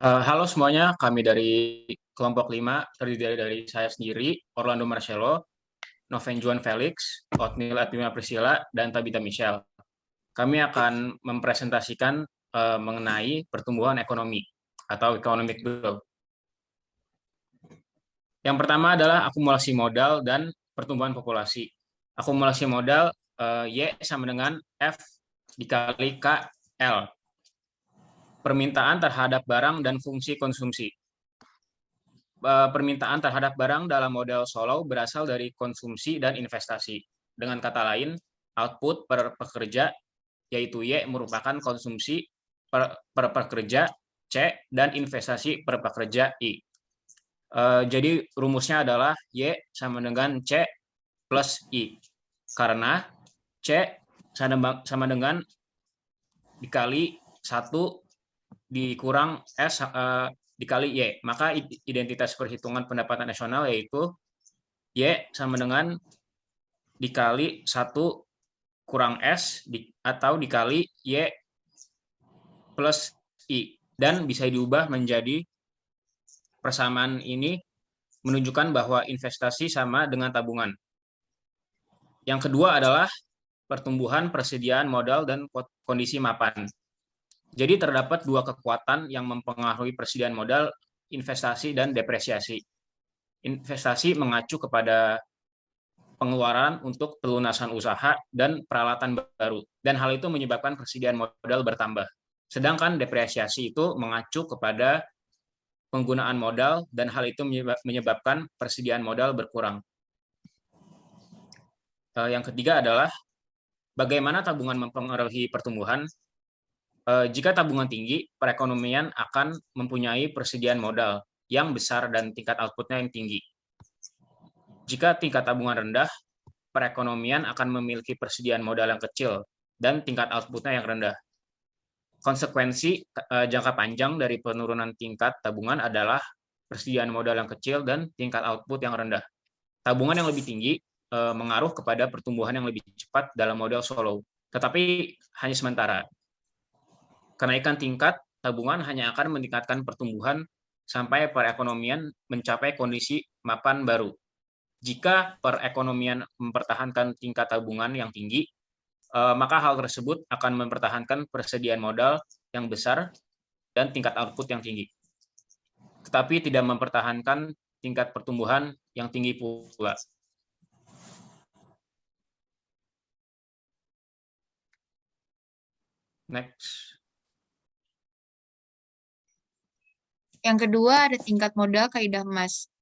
Halo semuanya, kami dari kelompok 5 terdiri dari saya sendiri, Orlando Marcelo, Noven Juan Felix, Otnil Epima Priscilla, dan Tabitha Michelle. Kami akan mempresentasikan mengenai pertumbuhan ekonomi atau economic growth. Yang pertama adalah akumulasi modal dan pertumbuhan populasi. Akumulasi modal Y sama dengan F dikali KL, permintaan terhadap barang dan fungsi konsumsi. Permintaan terhadap barang dalam model Solow berasal dari konsumsi dan investasi. Dengan kata lain, output per pekerja, yaitu Y, merupakan konsumsi per pekerja, C, dan investasi per pekerja, I. Jadi rumusnya adalah Y sama dengan C plus I. Karena C sama dengan dikali 1 dikurang S dikali Y. Maka identitas perhitungan pendapatan nasional yaitu Y sama dengan dikali 1 kurang S atau dikali Y plus I. Dan bisa diubah menjadi persamaan ini menunjukkan bahwa investasi sama dengan tabungan. Yang kedua adalah pertumbuhan persediaan modal dan kondisi mapan. Jadi terdapat dua kekuatan yang mempengaruhi persediaan modal, investasi dan depresiasi. Investasi mengacu kepada pengeluaran untuk pelunasan usaha dan peralatan baru, dan hal itu menyebabkan persediaan modal bertambah. Sedangkan depresiasi itu mengacu kepada penggunaan modal, dan hal itu menyebabkan persediaan modal berkurang. Yang ketiga adalah bagaimana tabungan mempengaruhi pertumbuhan. Jika tabungan tinggi, perekonomian akan mempunyai persediaan modal yang besar dan tingkat outputnya yang tinggi. Jika tingkat tabungan rendah, perekonomian akan memiliki persediaan modal yang kecil dan tingkat outputnya yang rendah. Konsekuensi jangka panjang dari penurunan tingkat tabungan adalah persediaan modal yang kecil dan tingkat output yang rendah. Tabungan yang lebih tinggi mengaruh kepada pertumbuhan yang lebih cepat dalam model Solow, tetapi hanya sementara. Kenaikan tingkat tabungan hanya akan meningkatkan pertumbuhan sampai perekonomian mencapai kondisi mapan baru. Jika perekonomian mempertahankan tingkat tabungan yang tinggi, maka hal tersebut akan mempertahankan persediaan modal yang besar dan tingkat output yang tinggi, tetapi tidak mempertahankan tingkat pertumbuhan yang tinggi pula. Next. Yang kedua ada tingkat modal kaidah emas.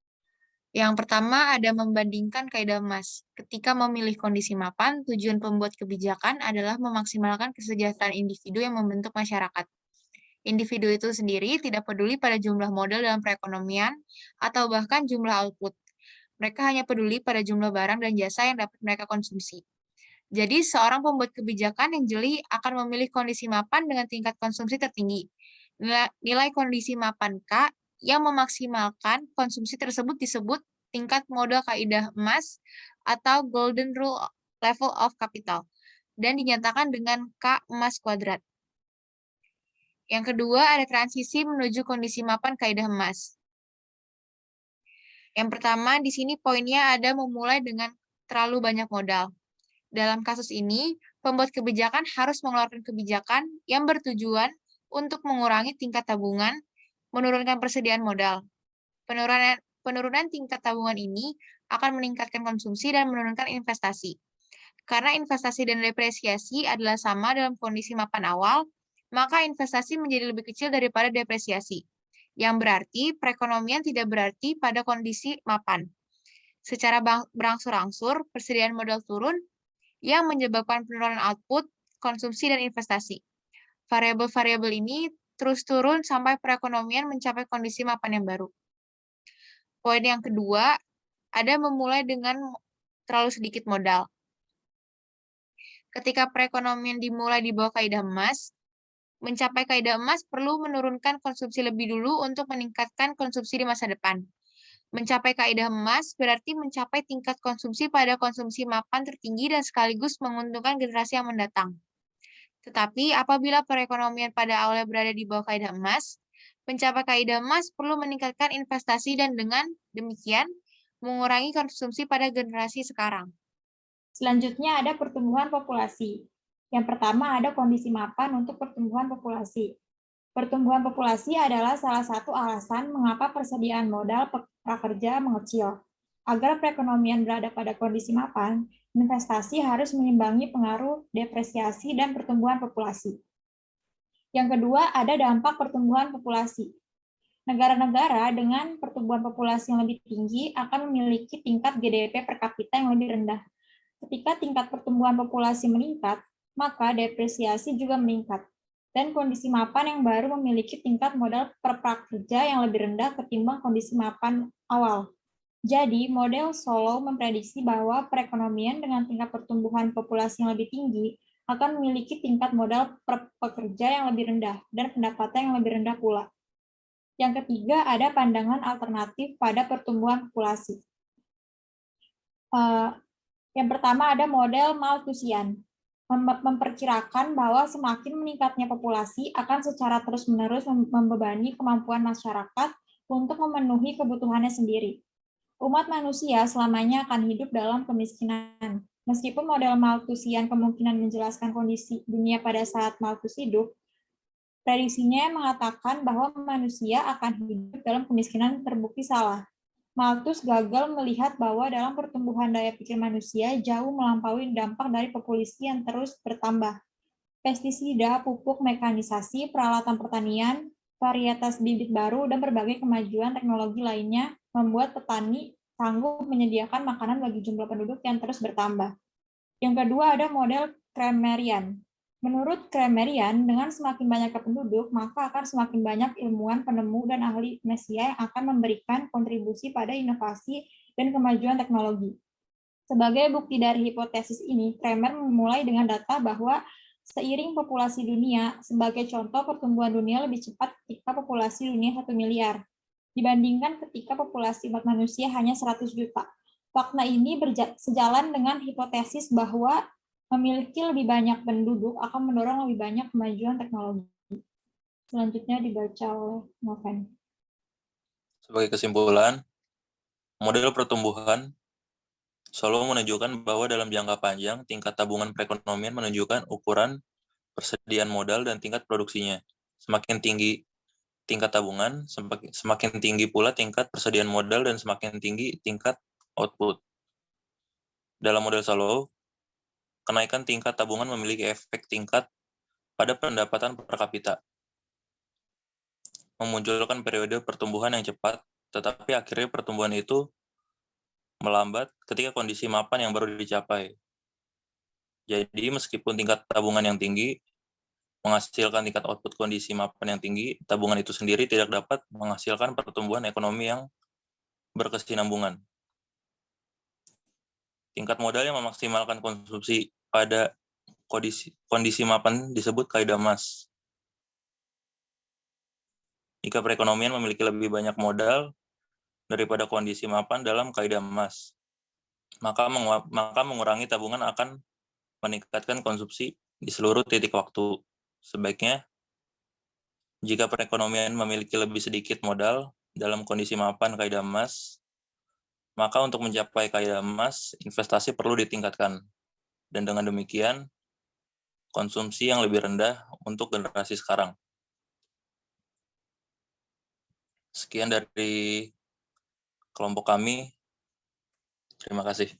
Yang pertama ada membandingkan kaidah emas. Ketika memilih kondisi mapan, tujuan pembuat kebijakan adalah memaksimalkan kesejahteraan individu yang membentuk masyarakat. Individu itu sendiri tidak peduli pada jumlah modal dalam perekonomian atau bahkan jumlah output. Mereka hanya peduli pada jumlah barang dan jasa yang dapat mereka konsumsi. Jadi, seorang pembuat kebijakan yang jeli akan memilih kondisi mapan dengan tingkat konsumsi tertinggi. Nilai kondisi mapan K yang memaksimalkan konsumsi tersebut disebut tingkat modal kaidah emas atau golden rule level of capital dan dinyatakan dengan K emas kuadrat. Yang kedua ada transisi menuju kondisi mapan kaidah emas. Yang pertama di sini poinnya ada memulai dengan terlalu banyak modal. Dalam kasus ini, pembuat kebijakan harus mengeluarkan kebijakan yang bertujuan untuk mengurangi tingkat tabungan, menurunkan persediaan modal. Penurunan tingkat tabungan ini akan meningkatkan konsumsi dan menurunkan investasi. Karena investasi dan depresiasi adalah sama dalam kondisi mapan awal, maka investasi menjadi lebih kecil daripada depresiasi. Yang berarti perekonomian tidak berarti pada kondisi mapan. Secara berangsur-angsur, persediaan modal turun yang menyebabkan penurunan output, konsumsi, dan investasi. Variabel-variabel ini terus turun sampai perekonomian mencapai kondisi mapan yang baru. Poin yang kedua, ada memulai dengan terlalu sedikit modal. Ketika perekonomian dimulai di bawah kaidah emas, mencapai kaidah emas perlu menurunkan konsumsi lebih dulu untuk meningkatkan konsumsi di masa depan. Mencapai kaidah emas berarti mencapai tingkat konsumsi pada konsumsi mapan tertinggi dan sekaligus menguntungkan generasi yang mendatang. Tetapi apabila perekonomian pada awalnya berada di bawah kaidah emas, Mencapai kaidah emas perlu meningkatkan investasi dan dengan demikian mengurangi konsumsi pada generasi sekarang. Selanjutnya ada pertumbuhan populasi. Yang pertama ada kondisi mapan untuk pertumbuhan populasi. Pertumbuhan populasi adalah salah satu alasan mengapa persediaan modal prakerja mengecil. Agar perekonomian berada pada kondisi mapan, investasi harus mengimbangi pengaruh depresiasi dan pertumbuhan populasi. Yang kedua, ada dampak pertumbuhan populasi. Negara-negara dengan pertumbuhan populasi yang lebih tinggi akan memiliki tingkat GDP per kapita yang lebih rendah. Ketika tingkat pertumbuhan populasi meningkat, maka depresiasi juga meningkat. Dan kondisi mapan yang baru memiliki tingkat modal per prakerja yang lebih rendah ketimbang kondisi mapan awal. Jadi, model Solow memprediksi bahwa perekonomian dengan tingkat pertumbuhan populasi yang lebih tinggi akan memiliki tingkat modal per pekerja yang lebih rendah dan pendapatan yang lebih rendah pula. Yang ketiga, ada pandangan alternatif pada pertumbuhan populasi. Yang pertama ada model Malthusian, memperkirakan bahwa semakin meningkatnya populasi akan secara terus-menerus membebani kemampuan masyarakat untuk memenuhi kebutuhannya sendiri. Umat manusia selamanya akan hidup dalam kemiskinan. Meskipun model Malthusian kemungkinan menjelaskan kondisi dunia pada saat Malthus hidup, prediksinya mengatakan bahwa manusia akan hidup dalam kemiskinan terbukti salah. Malthus gagal melihat bahwa dalam pertumbuhan daya pikir manusia jauh melampaui dampak dari populasi yang terus bertambah. Pestisida, pupuk, mekanisasi, peralatan pertanian, varietas bibit baru, dan berbagai kemajuan teknologi lainnya membuat petani sanggup menyediakan makanan bagi jumlah penduduk yang terus bertambah. Yang kedua ada model Kramerian. Menurut Kramerian, dengan semakin banyaknya penduduk, maka akan semakin banyak ilmuwan, penemu, dan ahli mesia yang akan memberikan kontribusi pada inovasi dan kemajuan teknologi. Sebagai bukti dari hipotesis ini, Kramer memulai dengan data bahwa seiring populasi dunia, sebagai contoh pertumbuhan dunia lebih cepat ketika populasi dunia 1 miliar, dibandingkan ketika populasi umat manusia hanya 100 juta. Fakta ini sejalan dengan hipotesis bahwa memiliki lebih banyak penduduk akan mendorong lebih banyak kemajuan teknologi. Selanjutnya dibaca oleh Noven. Sebagai kesimpulan, model pertumbuhan Solow menunjukkan bahwa dalam jangka panjang, tingkat tabungan perekonomian menunjukkan ukuran persediaan modal dan tingkat produksinya. Semakin tinggi tingkat tabungan, semakin tinggi pula tingkat persediaan modal dan semakin tinggi tingkat output. Dalam model Solow, kenaikan tingkat tabungan memiliki efek tingkat pada pendapatan per kapita, memunculkan periode pertumbuhan yang cepat, tetapi akhirnya pertumbuhan itu melambat ketika kondisi mapan yang baru dicapai. Jadi meskipun tingkat tabungan yang tinggi menghasilkan tingkat output kondisi mapan yang tinggi, tabungan itu sendiri tidak dapat menghasilkan pertumbuhan ekonomi yang berkesinambungan. Tingkat modal yang memaksimalkan konsumsi pada kondisi mapan disebut kaidah emas. Jika perekonomian memiliki lebih banyak modal daripada kondisi mapan dalam kaidah emas, maka mengurangi tabungan akan meningkatkan konsumsi di seluruh titik waktu. Sebaiknya, jika perekonomian memiliki lebih sedikit modal dalam kondisi mapan kaidah emas, maka untuk mencapai kaidah emas, investasi perlu ditingkatkan. Dan dengan demikian, konsumsi yang lebih rendah untuk generasi sekarang. Sekian dari kelompok kami. Terima kasih.